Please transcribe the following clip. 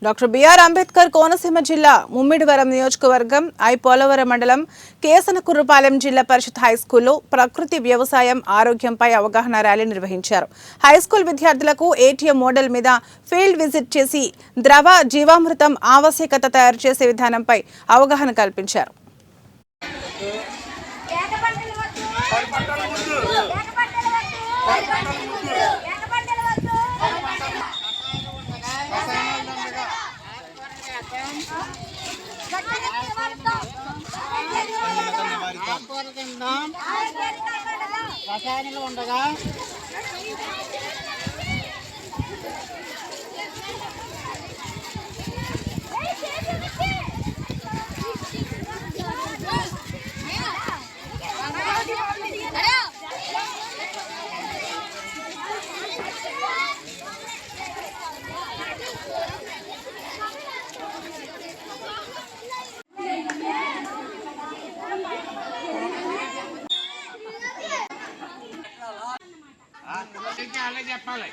Doctor BR Ambedkar Konaseema జిల్లా ముమ్మిడివరం నియోజకవర్గం పోలవరం మండలం కేసనకుర్రుపాలెం జిల్లా పరిషత్ హైస్కూల్లో ప్రకృతి వ్యవసాయం ఆరోగ్యంపై అవగాహన ర్యాలీ నిర్వహించారు. హైస్కూల్ విద్యార్థులకు ఏటీఎం మోడల్ మీద ఫీల్డ్ విజిట్ చేసి ద్రవ జీవామృతం ఆవశ్యకత తయారు చేసే విధానంపై అవగాహన కల్పించారు. రసాయనాలు ఉండగా చెప్పాలి.